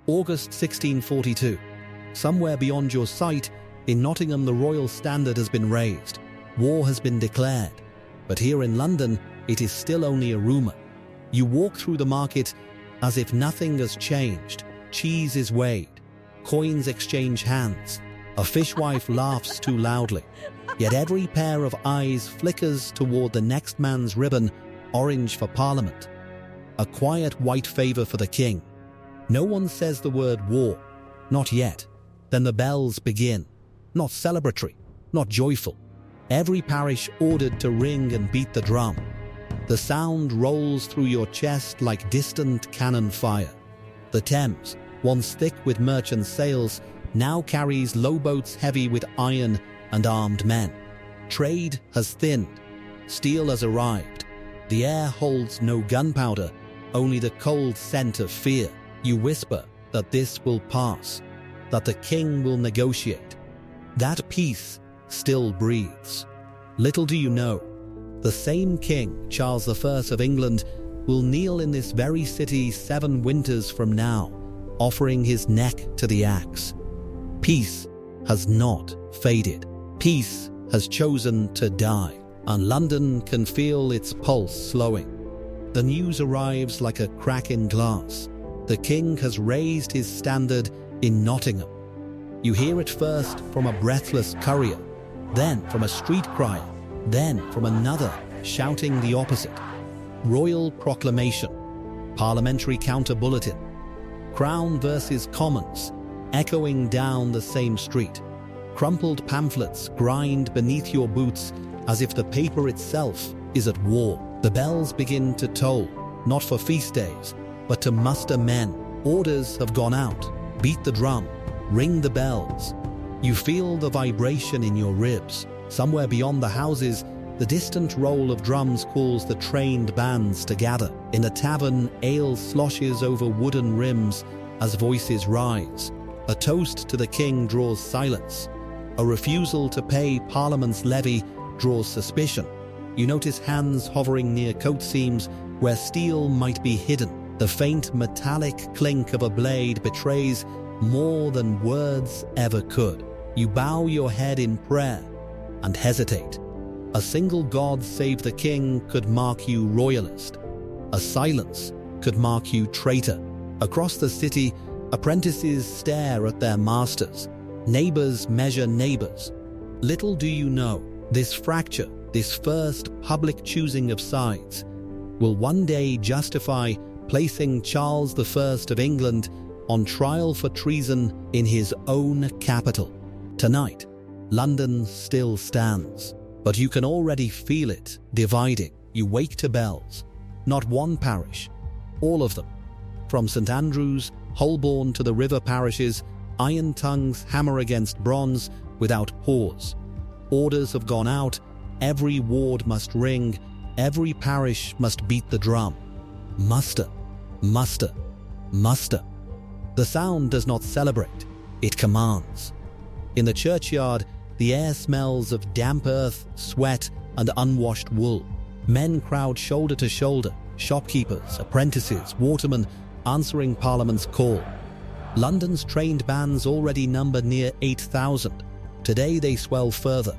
August 1642. Somewhere beyond your sight, in Nottingham the royal standard has been raised. War has been declared. But here in London, it is still only a rumour. You walk through the market as if nothing has changed. Cheese is weighed. Coins exchange hands. A fishwife laughs too loudly. Yet every pair of eyes flickers toward the next man's ribbon, orange for Parliament. A quiet white favour for the king. No one says the word war. Not yet. Then the bells begin. Not celebratory, not joyful. Every parish ordered to ring and beat the drum. The sound rolls through your chest like distant cannon fire. The Thames, once thick with merchant sails, now carries lowboats heavy with iron and armed men. Trade has thinned. Steel has arrived. The air holds no gunpowder, only the cold scent of fear. You whisper that this will pass, that the king will negotiate. That peace still breathes. Little do you know, the same king, Charles I of England, will kneel in this very city 7 winters from now, offering his neck to the axe. Peace has not faded. Peace has chosen to die, and London can feel its pulse slowing. The news arrives like a crack in glass. The king has raised his standard in Nottingham. You hear it first from a breathless courier, then from a street crier, then from another shouting the opposite. Royal proclamation, parliamentary counter-bulletin, Crown versus Commons, echoing down the same street. Crumpled pamphlets grind beneath your boots as if the paper itself is at war. The bells begin to toll, not for feast days, but to muster men. Orders have gone out. Beat the drum, ring the bells. You feel the vibration in your ribs. Somewhere beyond the houses, the distant roll of drums calls the trained bands to gather. In a tavern, ale sloshes over wooden rims as voices rise. A toast to the king draws silence. A refusal to pay Parliament's levy draws suspicion. You notice hands hovering near coat seams where steel might be hidden. The faint metallic clink of a blade betrays more than words ever could. You bow your head in prayer and hesitate. A single God save the king could mark you royalist. A silence could mark you traitor. Across the city, apprentices stare at their masters. Neighbors measure neighbors. Little do you know, this fracture, this first public choosing of sides, will one day justify placing Charles I of England on trial for treason in his own capital. Tonight, London still stands, but you can already feel it dividing. You wake to bells. Not one parish, all of them. From St Andrews, Holborn to the river parishes, iron tongues hammer against bronze without pause. Orders have gone out, every ward must ring, every parish must beat the drum. Muster, muster, muster. The sound does not celebrate, it commands. In the churchyard, the air smells of damp earth, sweat, and unwashed wool. Men crowd shoulder to shoulder, shopkeepers, apprentices, watermen, answering Parliament's call. London's trained bands already number near 8,000. Today they swell further.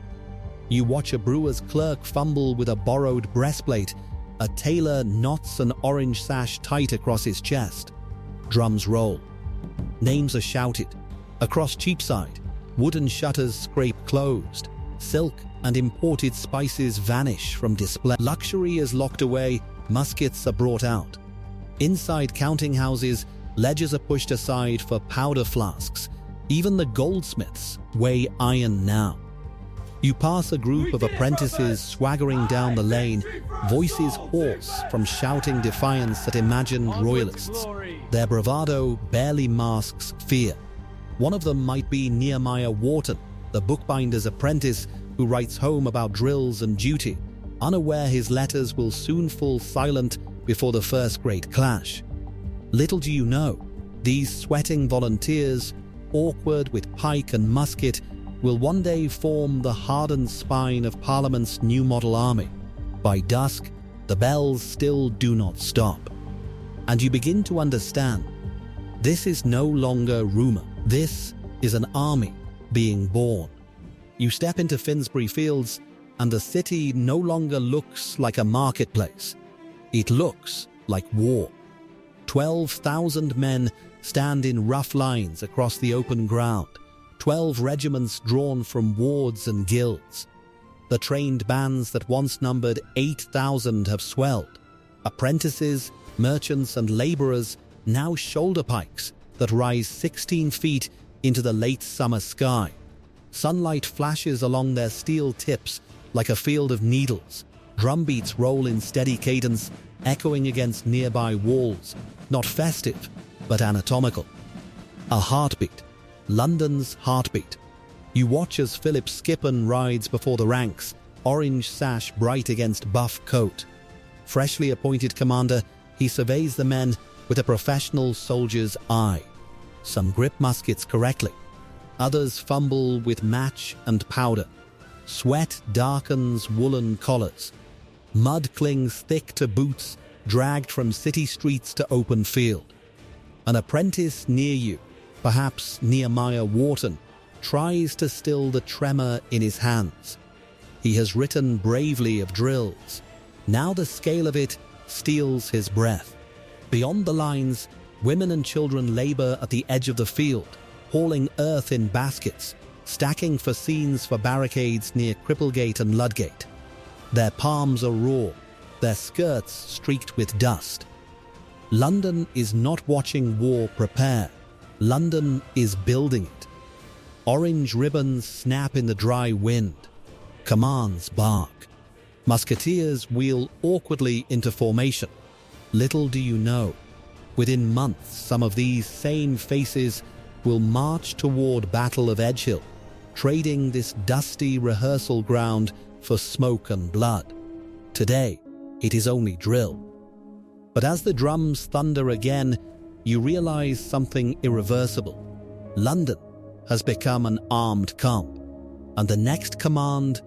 You watch a brewer's clerk fumble with a borrowed breastplate. A tailor knots an orange sash tight across his chest. Drums roll. Names are shouted. Across Cheapside, wooden shutters scrape closed. Silk and imported spices vanish from display. Luxury is locked away, muskets are brought out. Inside counting houses, ledgers are pushed aside for powder flasks. Even the goldsmiths weigh iron now. You pass a group of apprentices swaggering down the lane, voices hoarse from shouting defiance at imagined royalists. Their bravado barely masks fear. One of them might be Nehemiah Wharton, the bookbinder's apprentice who writes home about drills and duty, unaware his letters will soon fall silent before the first great clash. Little do you know, these sweating volunteers, awkward with pike and musket, will one day form the hardened spine of Parliament's new model army. By dusk, the bells still do not stop. And you begin to understand. This is no longer rumor. This is an army being born. You step into Finsbury Fields, and the city no longer looks like a marketplace. It looks like war. 12,000 men stand in rough lines across the open ground, 12 regiments drawn from wards and guilds. The trained bands that once numbered 8,000 have swelled. Apprentices, merchants and labourers now shoulder pikes that rise 16 feet into the late summer sky. Sunlight flashes along their steel tips like a field of needles. Drumbeats roll in steady cadence, echoing against nearby walls, not festive, but anatomical. A heartbeat, London's heartbeat. You watch as Philip Skippon rides before the ranks, orange sash bright against buff coat. Freshly appointed commander, he surveys the men with a professional soldier's eye. Some grip muskets correctly. Others fumble with match and powder. Sweat darkens woolen collars. Mud clings thick to boots dragged from city streets to open field. An apprentice near you, perhaps Nehemiah Wharton, tries to still the tremor in his hands. He has written bravely of drills. Now the scale of it steals his breath. Beyond the lines, women and children labor at the edge of the field, hauling earth in baskets, stacking fascines for barricades near Cripplegate and Ludgate. Their palms are raw, their skirts streaked with dust. London is not watching war prepare. London is building it. Orange ribbons snap in the dry wind. Commands bark. Musketeers wheel awkwardly into formation. Little do you know, within months some of these same faces will march toward Battle of Edgehill, trading this dusty rehearsal ground for smoke and blood. Today, it is only drill. But as the drums thunder again, you realize something irreversible. London has become an armed camp, and the next command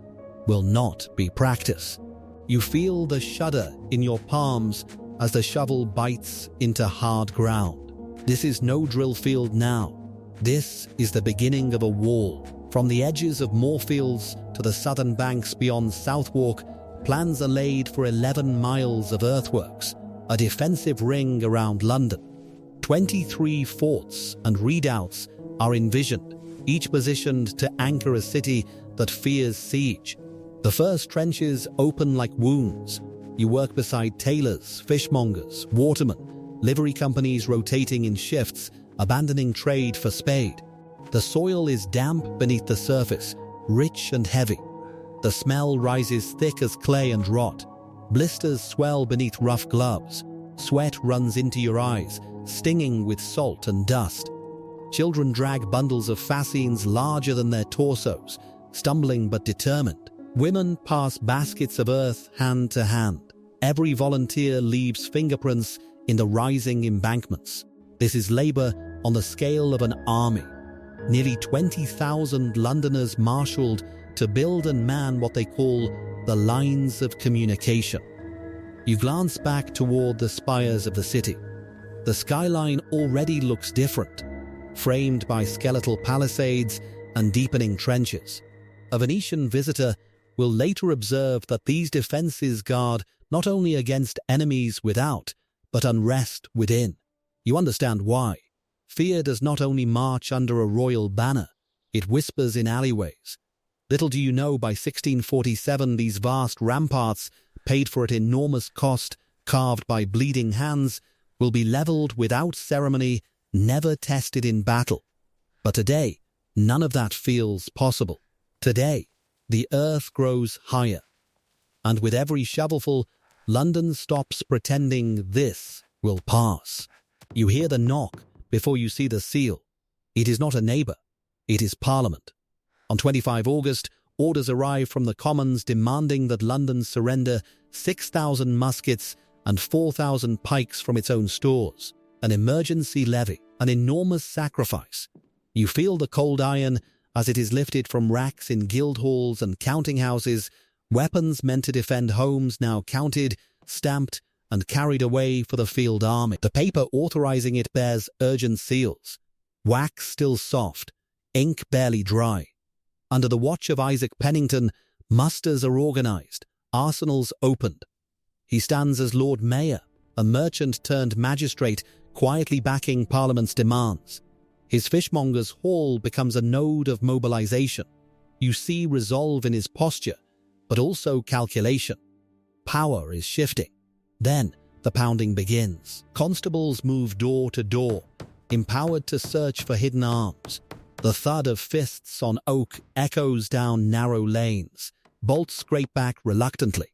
will not be practice. You feel the shudder in your palms as the shovel bites into hard ground. This is no drill field now. This is the beginning of a wall. From the edges of Moorfields to the southern banks beyond Southwark, plans are laid for 11 miles of earthworks, a defensive ring around London. 23 forts and redoubts are envisioned, each positioned to anchor a city that fears siege. The first trenches open like wounds. You work beside tailors, fishmongers, watermen, livery companies rotating in shifts, abandoning trade for spade. The soil is damp beneath the surface, rich and heavy. The smell rises thick as clay and rot. Blisters swell beneath rough gloves. Sweat runs into your eyes, stinging with salt and dust. Children drag bundles of fascines larger than their torsos, stumbling but determined. Women pass baskets of earth hand to hand. Every volunteer leaves fingerprints in the rising embankments. This is labor on the scale of an army. Nearly 20,000 Londoners marshalled to build and man what they call the lines of communication. You glance back toward the spires of the city. The skyline already looks different, framed by skeletal palisades and deepening trenches. A Venetian visitor will later observe that these defences guard not only against enemies without, but unrest within. You understand why. Fear does not only march under a royal banner, it whispers in alleyways. Little do you know, by 1647 these vast ramparts, paid for at enormous cost, carved by bleeding hands, will be levelled without ceremony, never tested in battle. But today, none of that feels possible. Today, the earth grows higher, and with every shovelful, London stops pretending this will pass. You hear the knock before you see the seal. It is not a neighbour, it is Parliament. On 25 August, orders arrive from the Commons demanding that London surrender 6,000 muskets and 4,000 pikes from its own stores. An emergency levy, an enormous sacrifice. You feel the cold iron as it is lifted from racks in guild halls and counting houses, weapons meant to defend homes now counted, stamped, and carried away for the field army. The paper authorizing it bears urgent seals. Wax still soft, ink barely dry. Under the watch of Isaac Pennington, musters are organized, arsenals opened. He stands as Lord Mayor, a merchant turned magistrate, quietly backing Parliament's demands. His fishmonger's hall becomes a node of mobilization. You see resolve in his posture, but also calculation. Power is shifting. Then the pounding begins. Constables move door to door, empowered to search for hidden arms. The thud of fists on oak echoes down narrow lanes. Bolts scrape back reluctantly.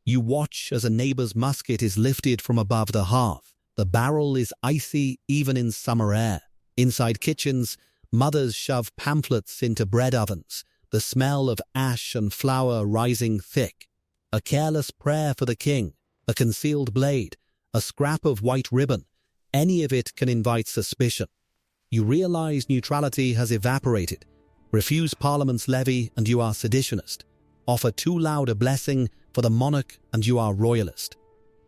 You watch as a neighbor's musket is lifted from above the hearth. The barrel is icy even in summer air. Inside kitchens, mothers shove pamphlets into bread ovens, the smell of ash and flour rising thick. A careless prayer for the king, a concealed blade, a scrap of white ribbon, any of it can invite suspicion. You realize neutrality has evaporated. Refuse Parliament's levy and you are seditionist. Offer too loud a blessing for the monarch and you are royalist.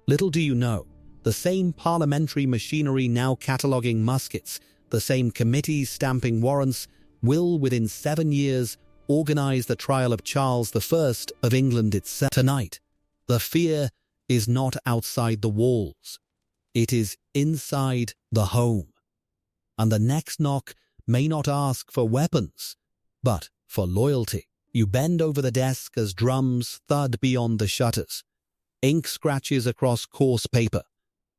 Little do you know, the same parliamentary machinery now cataloguing muskets, the same committees stamping warrants, will within 7 years organize the trial of Charles I of England itself. Tonight, the fear is not outside the walls. It is inside the home. And the next knock may not ask for weapons, but for loyalty. You bend over the desk as drums thud beyond the shutters. Ink scratches across coarse paper.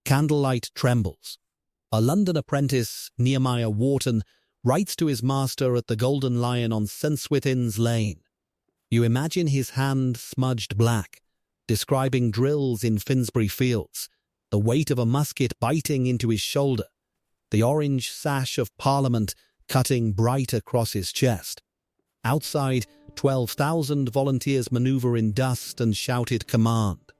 Candlelight trembles. A London apprentice, Nehemiah Wharton, writes to his master at the Golden Lion on St. Swithin's Lane. You imagine his hand smudged black, describing drills in Finsbury Fields, the weight of a musket biting into his shoulder, the orange sash of Parliament cutting bright across his chest. Outside, 12,000 volunteers maneuver in dust and shouted command.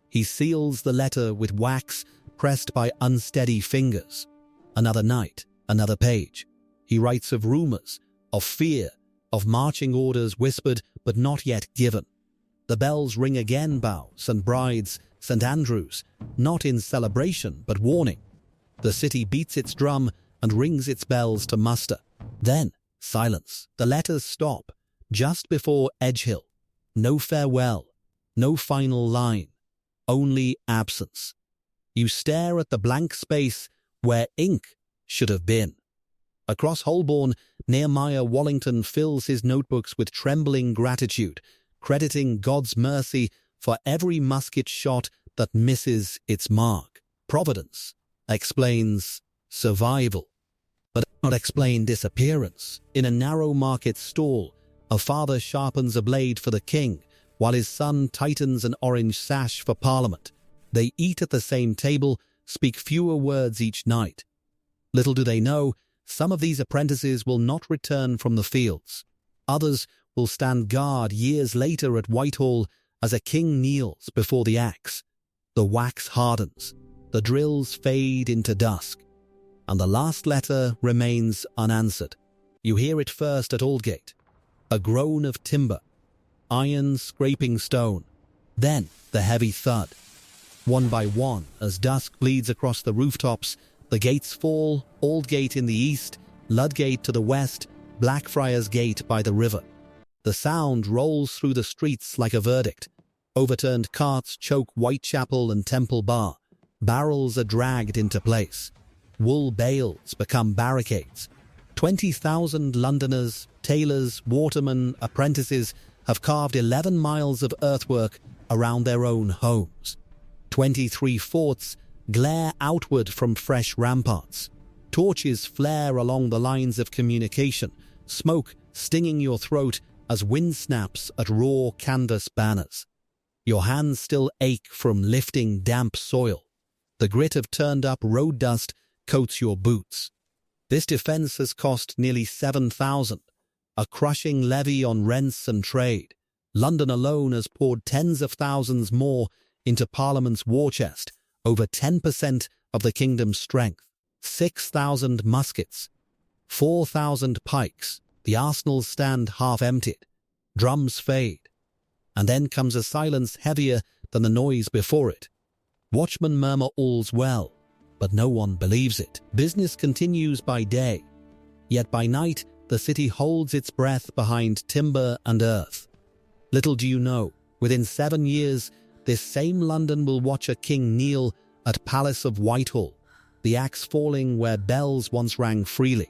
He seals the letter with wax pressed by unsteady fingers. Another night, another page. He writes of rumors, of fear, of marching orders whispered but not yet given. The bells ring again, Bow, St. Bride's, St. Andrew's, not in celebration but warning. The city beats its drum and rings its bells to muster. Then, silence. The letters stop, just before Edgehill. No farewell, no final line, only absence. You stare at the blank space where ink should have been. Across Holborn, Nehemiah Wharton fills his notebooks with trembling gratitude, crediting God's mercy for every musket shot that misses its mark. Providence explains survival, but does not explain disappearance. In a narrow market stall, a father sharpens a blade for the king, while his son tightens an orange sash for Parliament. They eat at the same table, speak fewer words each night. Little do they know, some of these apprentices will not return from the fields. Others will stand guard years later at Whitehall as a king kneels before the axe. The wax hardens, the drills fade into dusk, and the last letter remains unanswered. You hear it first at Aldgate, a groan of timber, iron scraping stone, then the heavy thud. One by one, as dusk bleeds across the rooftops, the gates fall, Aldgate in the east, Ludgate to the west, Blackfriars Gate by the river. The sound rolls through the streets like a verdict. Overturned carts choke Whitechapel and Temple Bar. Barrels are dragged into place. Wool bales become barricades. 20,000 Londoners, tailors, watermen, apprentices have carved 11 miles of earthwork around their own homes. 23 forts glare outward from fresh ramparts. Torches flare along the lines of communication, smoke stinging your throat as wind snaps at raw canvas banners. Your hands still ache from lifting damp soil. The grit of turned-up road dust coats your boots. This defence has cost nearly 7,000, a crushing levy on rents and trade. London alone has poured tens of thousands more into Parliament's war chest, over 10% of the kingdom's strength. 6,000 muskets, 4,000 pikes. The arsenals stand half-emptied. Drums fade. And then comes a silence heavier than the noise before it. Watchmen murmur all's well, but no one believes it. Business continues by day, yet by night the city holds its breath behind timber and earth. Little do you know, within 7 years, this same London will watch a king kneel at Palace of Whitehall, the axe falling where bells once rang freely.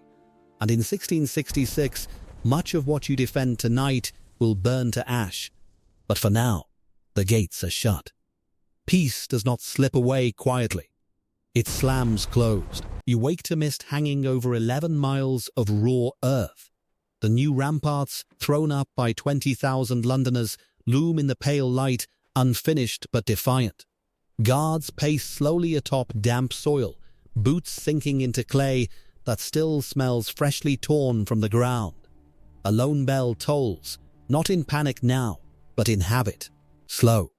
And in 1666, much of what you defend tonight will burn to ash. But for now, the gates are shut. Peace does not slip away quietly. It slams closed. You wake to mist hanging over 11 miles of raw earth. The new ramparts, thrown up by 20,000 Londoners, loom in the pale light, unfinished but defiant. Guards pace slowly atop damp soil, boots sinking into clay that still smells freshly torn from the ground. A lone bell tolls, not in panic now, but in habit. Slow.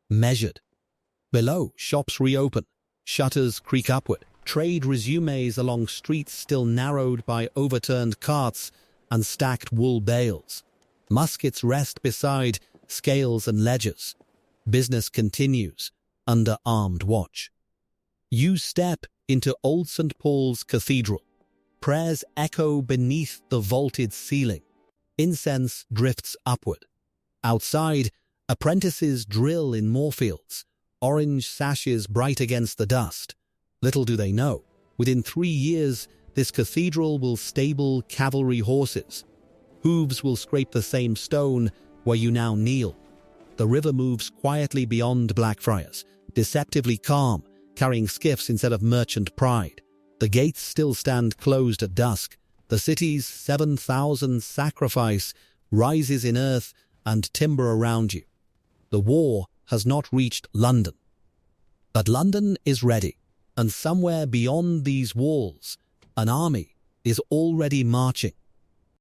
Measured. Below, shops reopen. Shutters creak upward. Trade resumes along streets still narrowed by overturned carts and stacked wool bales. Muskets rest beside scales and ledgers. Business continues under armed watch. You step into Old St. Paul's Cathedral. Prayers echo beneath the vaulted ceiling. Incense drifts upward. Outside, apprentices drill in moorfields, orange sashes bright against the dust. Little do they know, within 3 years, this cathedral will stable cavalry horses. Hooves will scrape the same stone where you now kneel. The river moves quietly beyond Blackfriars, deceptively calm, carrying skiffs instead of merchant pride. The gates still stand closed at dusk. The city's 7,000 sacrifice rises in earth and timber around you. The war has not reached London. But London is ready, and somewhere beyond these walls, an army is already marching.